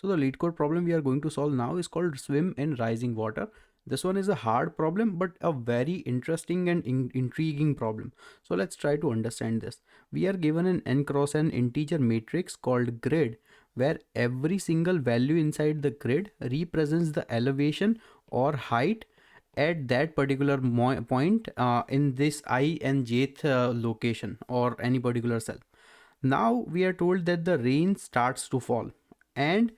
So the lead code problem we are going to solve now is called swim in rising water. This one is a hard problem, but a very interesting and intriguing problem. So let's try to understand this. We are given an n cross n integer matrix called grid, where every single value inside the grid represents the elevation or height at that particular point in this I and jth location or any particular cell. Now we are told that the rain starts to fall, and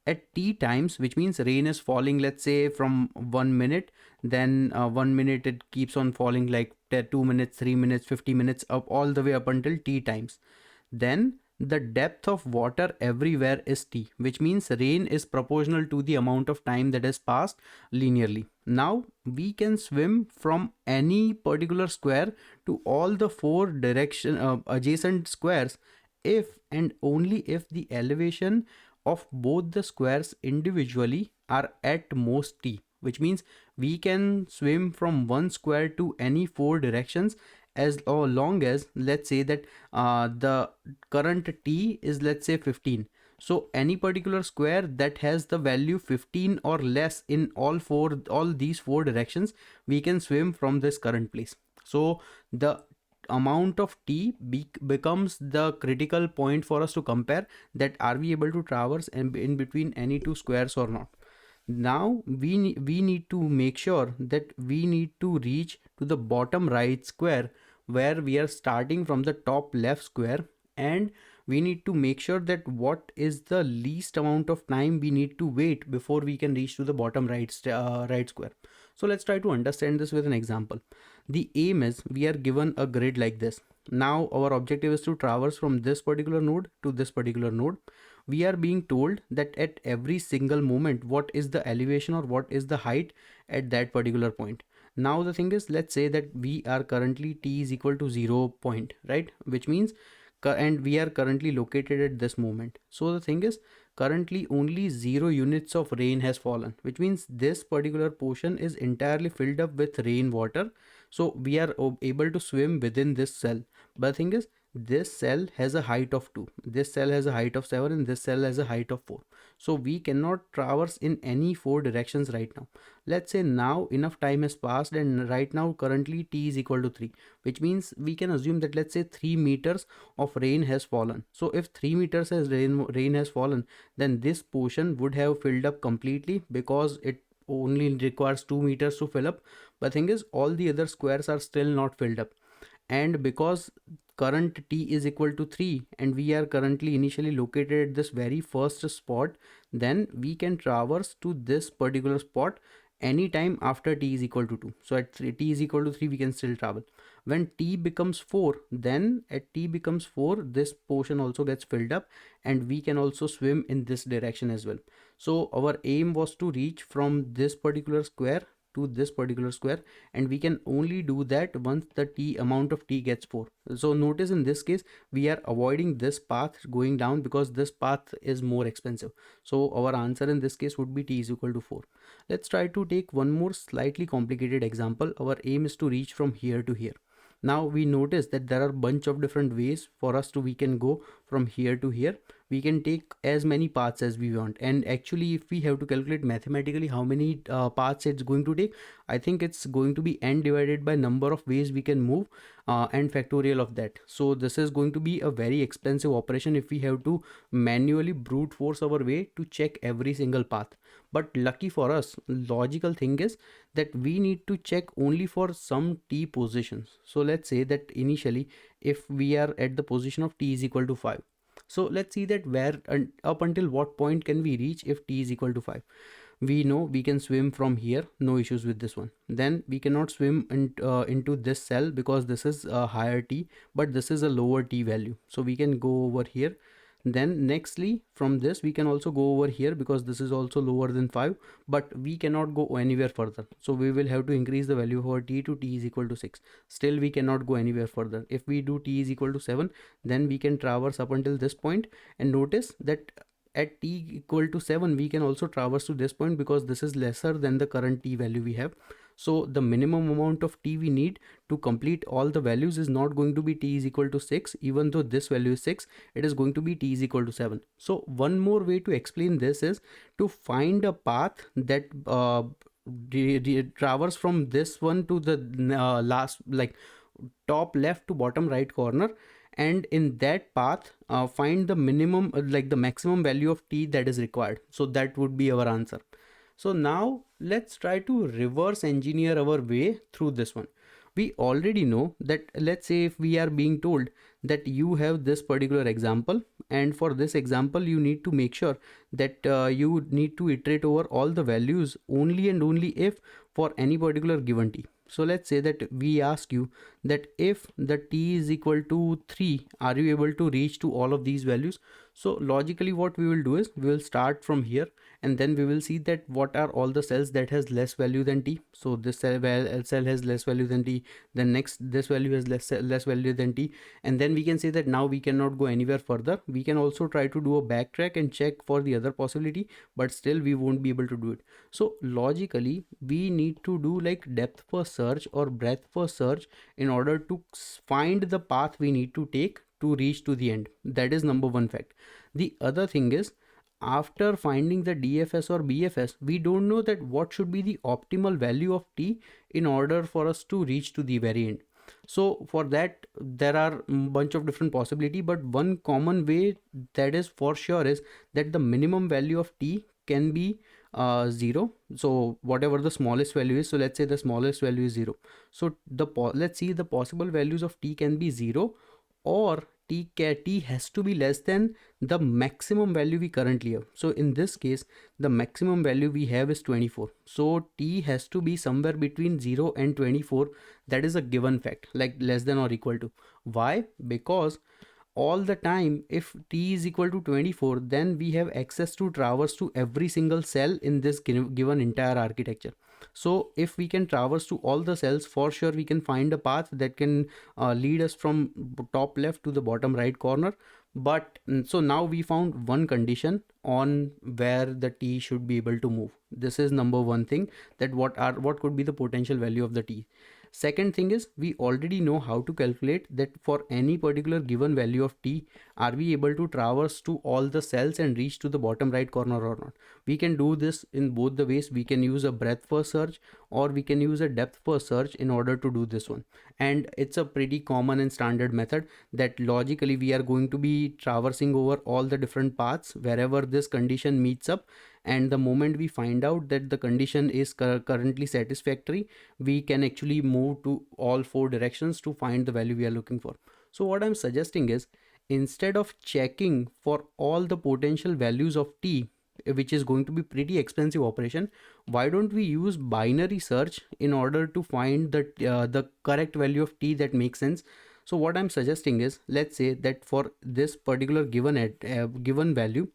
at t times, which means rain is falling, let's say from 1 minute, then 1 minute it keeps on falling like 2 minutes, 3 minutes, 50 minutes, up all the way up until t times. Then the depth of water everywhere is t, which means rain is proportional to the amount of time that has passed linearly. Now we can swim from any particular square to all the four adjacent squares if and only if the elevation of both the squares individually are at most t, which means we can swim from one square to any four directions as long as, let's say that the current t is, let's say, 15. So any particular square that has the value 15 or less in all these four directions, we can swim from this current place. So the amount of t becomes the critical point for us to compare that are we able to traverse in between any two squares or not. Now we need to make sure that we need to reach to the bottom right square where we are starting from the top left square, and we need to make sure that what is the least amount of time we need to wait before we can reach to the bottom right square. So let's try to understand this with an example. The aim is we are given a grid like this. Now our objective is to traverse from this particular node to this particular node. We are being told that at every single moment what is the elevation or what is the height at that particular point. Now the thing is, let's say that we are currently t is equal to 0 point, right, which means and we are currently located at this moment. So the thing is, currently only 0 units of rain has fallen, which means this particular portion is entirely filled up with rainwater. So we are able to swim within this cell. But the thing is, this cell has a height of 2, this cell has a height of 7, and this cell has a height of 4. So we cannot traverse in any four directions right now. Let's say now enough time has passed, and right now currently t is equal to 3, which means we can assume that, let's say, 3 meters of rain has fallen. So if 3 meters has rain has fallen, then this portion would have filled up completely because it only requires 2 meters to fill up. But thing is, all the other squares are still not filled up, and because current t is equal to 3 and we are currently initially located at this very first spot, then we can traverse to this particular spot anytime after t is equal to 2. So at t is equal to 3 we can still travel. When t becomes 4, then at t becomes 4 this portion also gets filled up and we can also swim in this direction as well. So our aim was to reach from this particular square to this particular square, and we can only do that once the t amount of t gets 4. So notice in this case we are avoiding this path going down because this path is more expensive. So our answer in this case would be t is equal to 4. Let's try to take one more slightly complicated example. Our aim is to reach from here to here. Now we notice that there are a bunch of different ways for us to we can go from here to here. We can take as many paths as we want, and actually if we have to calculate mathematically how many paths it's going to take, I think it's going to be n divided by number of ways we can move and factorial of that. So this is going to be a very expensive operation if we have to manually brute force our way to check every single path. But lucky for us, logical thing is that we need to check only for some t positions. So let's say that initially if we are at the position of t is equal to 5, so let's see that where up until what point can we reach if t is equal to 5. We know we can swim from here, no issues with this one. Then we cannot swim into this cell because this is a higher t, but this is a lower t value, so we can go over here. Then nextly from this we can also go over here because this is also lower than 5, but we cannot go anywhere further. So we will have to increase the value of our t to t is equal to 6. Still we cannot go anywhere further. If we do t is equal to 7, then we can traverse up until this point, and notice that at t equal to 7 we can also traverse to this point because this is lesser than the current t value we have. So the minimum amount of t we need to complete all the values is not going to be t is equal to 6. Even though this value is 6, it is going to be t is equal to 7. So one more way to explain this is to find a path that traverse from this one to the last, like top left to bottom right corner, and in that path find the minimum like the maximum value of t that is required. So that would be our answer. So now let's try to reverse engineer our way through this one. We already know that, let's say if we are being told that you have this particular example, and for this example you need to make sure that you need to iterate over all the values only and only if for any particular given t. So let's say that we ask you that if the t is equal to 3, are you able to reach to all of these values? So logically what we will do is we will start from here, and then we will see that what are all the cells that has less value than t. So this cell has less value than t, then next this value has less value than t, and then we can say that now we cannot go anywhere further. We can also try to do a backtrack and check for the other possibility, but still we won't be able to do it. So logically we need to do like depth first search or breadth first search in order to find the path we need to take to reach to the end. That is number one fact. The other thing is, after finding the DFS or BFS, we don't know that what should be the optimal value of t in order for us to reach to the very end. So for that there are a bunch of different possibility, but one common way that is for sure is that the minimum value of t can be 0. So whatever the smallest value is, so let's say the smallest value is 0. So let's see, the possible values of t can be 0, or t has to be less than the maximum value we currently have. So in this case the maximum value we have is 24. So t has to be somewhere between 0 and 24. That is a given fact, like less than or equal to. Why? Because all the time if t is equal to 24, then we have access to traverse to every single cell in this given entire architecture. So if we can traverse to all the cells, for sure we can find a path that can lead us from top left to the bottom right corner. But so now we found one condition on where the t should be able to move. This is number one thing, that what could be the potential value of the t. Second thing is, we already know how to calculate that for any particular given value of t, are we able to traverse to all the cells and reach to the bottom right corner or not. We can do this in both the ways. We can use a breadth first search, or we can use a depth first search in order to do this one. And it's a pretty common and standard method that logically we are going to be traversing over all the different paths wherever this condition meets up, and the moment we find out that the condition is currently satisfactory, we can actually move to all four directions to find the value we are looking for. So what I'm suggesting is, instead of checking for all the potential values of t, which is going to be pretty expensive operation, why don't we use binary search in order to find the correct value of t that makes sense. So what I'm suggesting is, let's say that for this particular given value,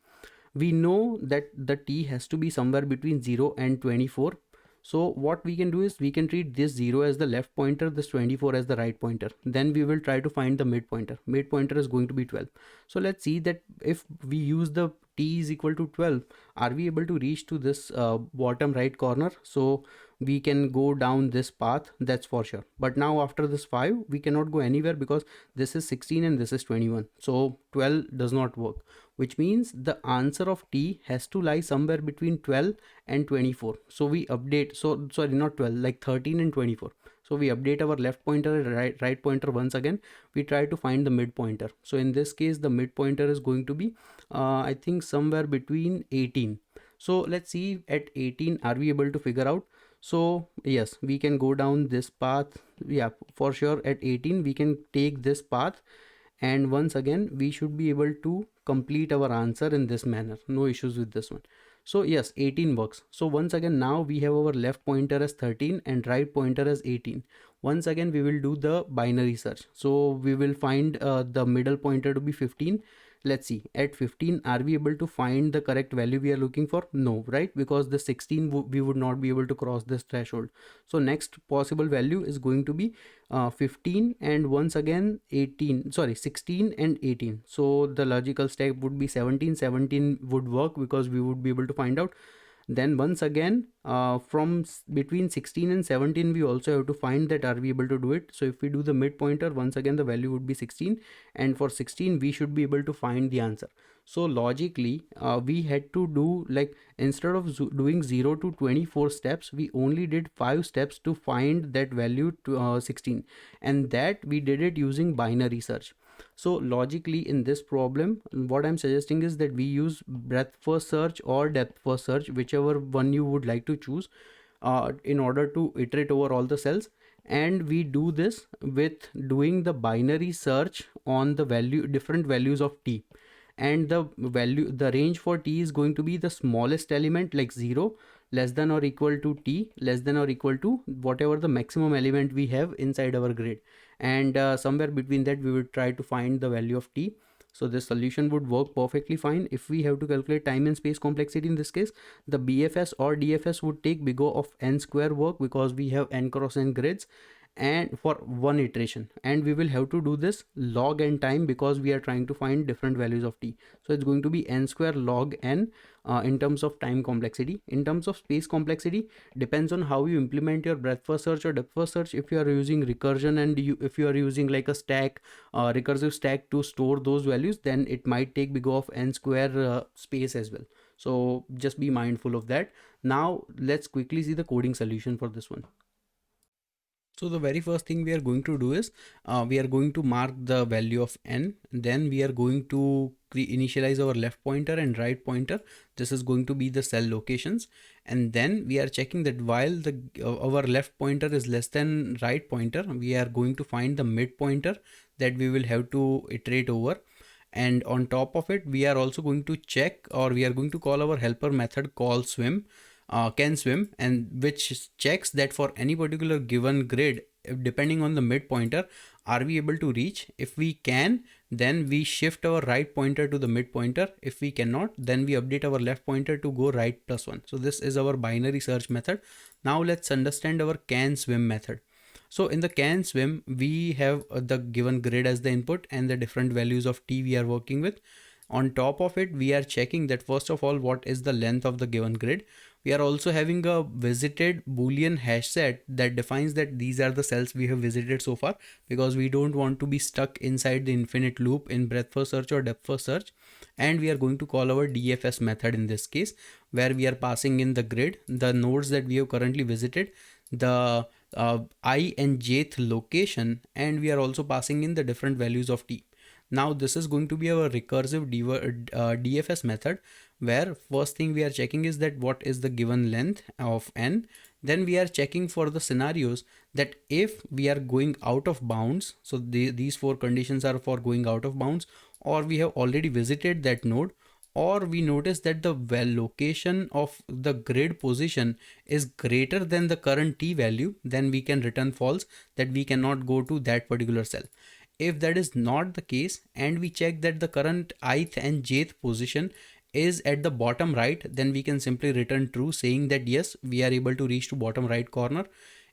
we know that the t has to be somewhere between 0 and 24. So what we can do is, we can treat this 0 as the left pointer, this 24 as the right pointer. Then we will try to find the mid pointer. Mid pointer is going to be 12. So let's see that if we use the t is equal to 12, are we able to reach to this bottom right corner? So we can go down this path, that's for sure. But now after this 5, we cannot go anywhere because this is 16 and this is 21. So 12 does not work, which means the answer of t has to lie somewhere between 12 and 24. So we update, so sorry, not 12, like 13 and 24. So we update our left pointer and right pointer once again. We try to find the mid pointer. So in this case, the mid pointer is going to be, I think somewhere between 18. So let's see at 18, are we able to figure out? So yes, we can go down this path. Yeah, for sure at 18, we can take this path. And once again, we should be able to complete our answer in this manner. No issues with this one. So yes, 18 works. So once again, now we have our left pointer as 13 and right pointer as 18. Once again, we will do the binary search. So we will find the middle pointer to be 15. Let's see, at 15, are we able to find the correct value we are looking for? No, right? Because the 16, we would not be able to cross this threshold. So next possible value is going to be 15 and once again 18, sorry, 16 and 18. So the logical step would be 17. 17 would work because we would be able to find out. Then once again, between 16 and 17, we also have to find that are we able to do it. So if we do the mid pointer, once again the value would be 16, and for 16 we should be able to find the answer. So logically, we had to do, like, instead of doing 0 to 24 steps, we only did 5 steps to find that value to 16, and that we did it using binary search. So logically in this problem, what I'm suggesting is that we use breadth first search or depth first search, whichever one you would like to choose, in order to iterate over all the cells. And we do this with doing the binary search on the different values of t, and the range for t is going to be the smallest element, like 0 less than or equal to t less than or equal to whatever the maximum element we have inside our grid, and somewhere between that we will try to find the value of t. So this solution would work perfectly fine. If we have to calculate time and space complexity in this case, the BFS or DFS would take big O of n square work, because we have n cross n grids and for one iteration, and we will have to do this log n time because we are trying to find different values of t. So it's going to be n square log n in terms of time complexity. In terms of space complexity, depends on how you implement your breadth first search or depth first search. If you are using recursion, and if you are using like a stack, recursive stack to store those values, then it might take big O of n square space as well. So just be mindful of that. Now let's quickly see the coding solution for this one. So the very first thing we are going to do is, we are going to mark the value of n. Then we are going to initialize our left pointer and right pointer. This is going to be the cell locations. And then we are checking that while our left pointer is less than right pointer, we are going to find the mid pointer that we will have to iterate over. And on top of it, we are also going to check, or we are going to call our helper method call swim, can swim, and which checks that for any particular given grid, depending on the mid pointer, are we able to reach. If we can, then we shift our right pointer to the mid pointer. If we cannot, then we update our left pointer to go right +1. So this is our binary search method. Now let's understand our can swim method. So in the can swim, we have the given grid as the input and the different values of t we are working with. On top of it, we are checking that first of all, what is the length of the given grid. We are also having a visited boolean hash set that defines that these are the cells we have visited so far, because we don't want to be stuck inside the infinite loop in breadth first search or depth first search. And we are going to call our DFS method in this case, where we are passing in the grid, the nodes that we have currently visited, the I and jth location, and we are also passing in the different values of t. Now this is going to be our recursive DFS method, where first thing we are checking is that what is the given length of n. Then we are checking for the scenarios that if we are going out of bounds, so these four conditions are for going out of bounds, or we have already visited that node, or we notice that the location of the grid position is greater than the current t value, then we can return false, that we cannot go to that particular cell. If that is not the case, and we check that the current ith and jth position is at the bottom right, then we can simply return true, saying that yes, we are able to reach to bottom right corner.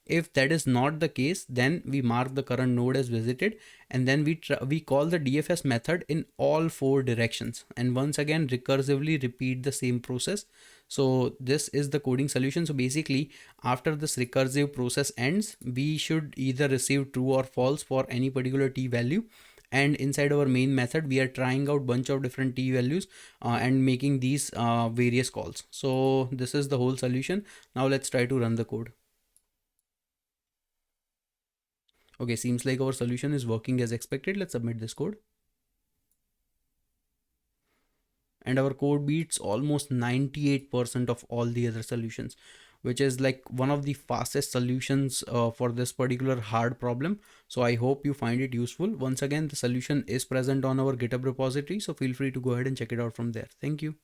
If that is not the case, then we mark the current node as visited, and then we call the DFS method in all four directions, and once again recursively repeat the same process. So this is the coding solution. So basically, after this recursive process ends, we should either receive true or false for any particular t value. And inside our main method, we are trying out bunch of different t values and making these various calls. So this is the whole solution. Now let's try to run the code. Okay, seems like our solution is working as expected. Let's submit this code. And our code beats almost 98% of all the other solutions, which is like one of the fastest solutions for this particular hard problem. So I hope you find it useful. Once again, the solution is present on our GitHub repository, so feel free to go ahead and check it out from there. Thank you.